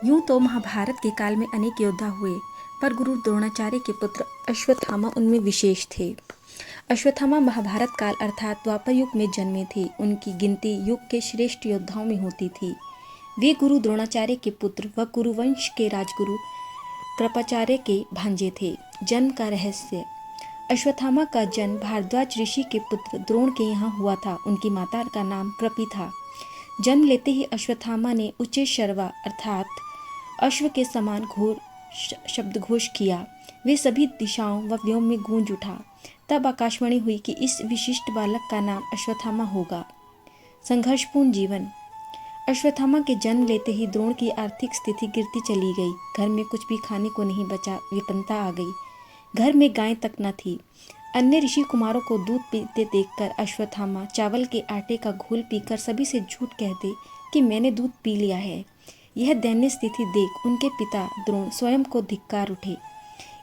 यूं तो महाभारत के काल में अनेक योद्धा हुए, पर गुरु द्रोणाचार्य के पुत्र अश्वत्थामा उनमें विशेष थे। अश्वत्थामा महाभारत काल अर्थात द्वापर युग में जन्मे थे। उनकी गिनती युग के श्रेष्ठ योद्धाओं में होती थी। वे गुरु द्रोणाचार्य के पुत्र व कुरुवंश के राजगुरु कृपाचार्य के भांजे थे। जन्म का रहस्य। अश्वत्थामा का जन्म भारद्वाज ऋषि के पुत्र द्रोण के यहाँ हुआ था। उनकी माता का नाम कृपि था। जन्म लेते ही अश्वत्थामा ने उच्च शर्वा अर्थात अश्व के समान घोर शब्दघोष किया। वे सभी दिशाओं व व्योम में गूंज उठा। तब आकाशवाणी हुई कि इस विशिष्ट बालक का नाम अश्वत्थामा होगा। संघर्षपूर्ण जीवन। अश्वत्थामा के जन्म लेते ही द्रोण की आर्थिक स्थिति गिरती चली गई। घर में कुछ भी खाने को नहीं बचा। विपन्नता आ गई। घर में गाय तक न थी। अन्य ऋषि कुमारों को दूध पीते देखकर अश्वत्थामा चावल के आटे का घोल पीकर सभी से झूठ कहते कि मैंने दूध पी लिया है। यह दयनीय स्थिति देख उनके पिता द्रोण स्वयं को धिक्कार उठे।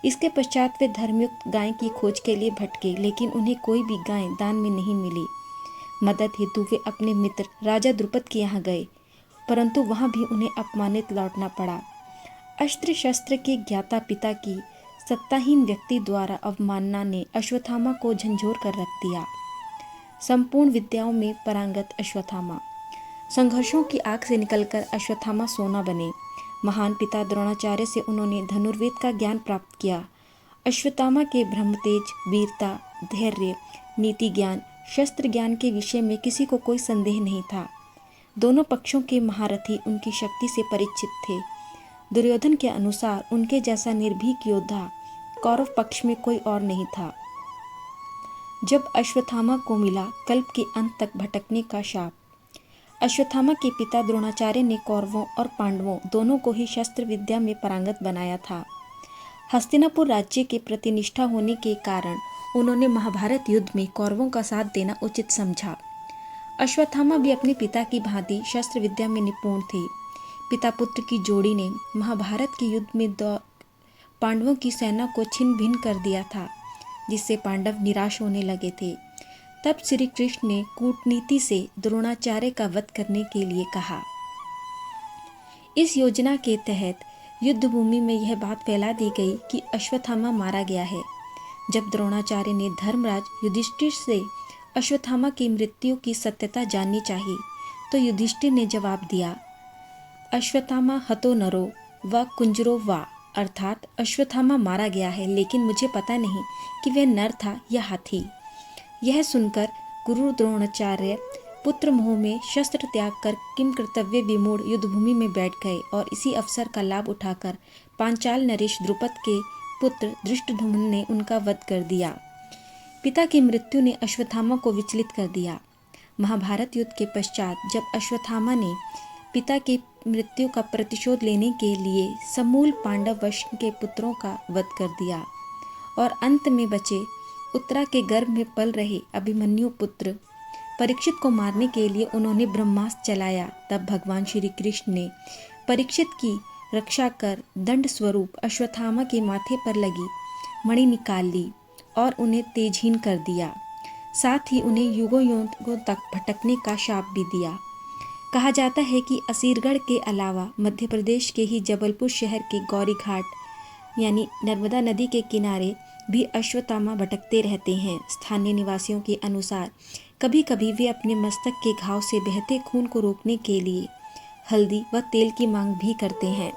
इसके पश्चात वे धर्मयुक्त गाय की खोज के लिए भटके, लेकिन उन्हें कोई भी गाय दान में नहीं मिली। मदद हेतु वे अपने मित्र राजा द्रुपद के यहाँ गए, परंतु वहाँ भी उन्हें अपमानित लौटना पड़ा। अस्त्र शस्त्र के ज्ञाता पिता की सत्ताहीन व्यक्ति द्वारा अवमानना ने अश्वत्थामा को झंझोर कर रख दिया। संपूर्ण विद्याओं में पारंगत अश्वत्थामा। संघर्षों की आग से निकलकर अश्वत्थामा सोना बने। महान पिता द्रोणाचार्य से उन्होंने धनुर्वेद का ज्ञान प्राप्त किया। अश्वत्थामा के ब्रह्मतेज, वीरता, धैर्य, नीति ज्ञान, शस्त्र ज्ञान के विषय में किसी को कोई संदेह नहीं था। दोनों पक्षों के महारथी उनकी शक्ति से परिचित थे। दुर्योधन के अनुसार उनके जैसा निर्भीक योद्धा कौरव पक्ष में कोई और नहीं था। जब अश्वत्थामा को मिला कल्प के अंत तक भटकने का शाप। अश्वत्थामा के पिता द्रोणाचार्य ने कौरवों और पांडवों दोनों को ही शस्त्र विद्या में पारंगत बनाया था। हस्तिनापुर राज्य के प्रति निष्ठा होने के कारण उन्होंने महाभारत युद्ध में कौरवों का साथ देना उचित समझा। अश्वत्थामा भी अपने पिता की भांति शस्त्र विद्या में निपुण थे। पिता पुत्र की जोड़ी ने महाभारत के युद्ध में पांडवों की सेना को छिन्न भिन्न कर दिया था, जिससे पांडव निराश होने लगे थे। तब श्री कृष्ण ने कूटनीति से द्रोणाचार्य का वध करने के लिए कहा। इस योजना के तहत युद्ध भूमि में यह बात फैला दी गई कि अश्वत्थामा मारा गया है। जब द्रोणाचार्य ने धर्मराज युधिष्ठिर से अश्वत्थामा की मृत्यु की सत्यता जाननी चाहिए, तो युधिष्ठिर ने जवाब दिया, अश्वत्थामा हतो नरो व कुंजरो वा, अर्थात अश्वत्थामा मारा गया है, लेकिन मुझे पता नहीं कि वह नर था या हाथी। यह सुनकर गुरु द्रोणाचार्य पुत्र मोह में शस्त्र त्याग कर किम कर्तव्य विमूढ़ युद्धभूमि में बैठ गए और इसी अवसर का लाभ उठाकर पांचाल नरेश द्रुपद के पुत्र धृष्टद्युम्न ने उनका वध कर दिया। पिता की मृत्यु ने अश्वत्थामा को विचलित कर दिया। महाभारत युद्ध के पश्चात जब अश्वत्थामा ने पिता की मृत्यु का प्रतिशोध लेने के लिए समूल पांडव वंश के पुत्रों का वध कर दिया और अंत में बचे उत्तरा के गर्भ में पल रहे अभिमन्यु पुत्र परीक्षित को मारने के लिए उन्होंने ब्रह्मास्त्र चलाया। तब भगवान श्री कृष्ण ने परीक्षित की रक्षा कर दंड स्वरूप अश्वत्थामा के माथे पर लगी मणि निकाल ली और उन्हें तेजहीन कर दिया। साथ ही उन्हें युगों युगों तक भटकने का शाप भी दिया। कहा जाता है कि असीरगढ़ के अलावा मध्य प्रदेश के ही जबलपुर शहर के गौरी घाट यानी नर्मदा नदी के किनारे भी अश्वत्थामा भटकते रहते हैं। स्थानीय निवासियों के अनुसार कभी कभी वे अपने मस्तक के घाव से बहते खून को रोकने के लिए हल्दी व तेल की मांग भी करते हैं।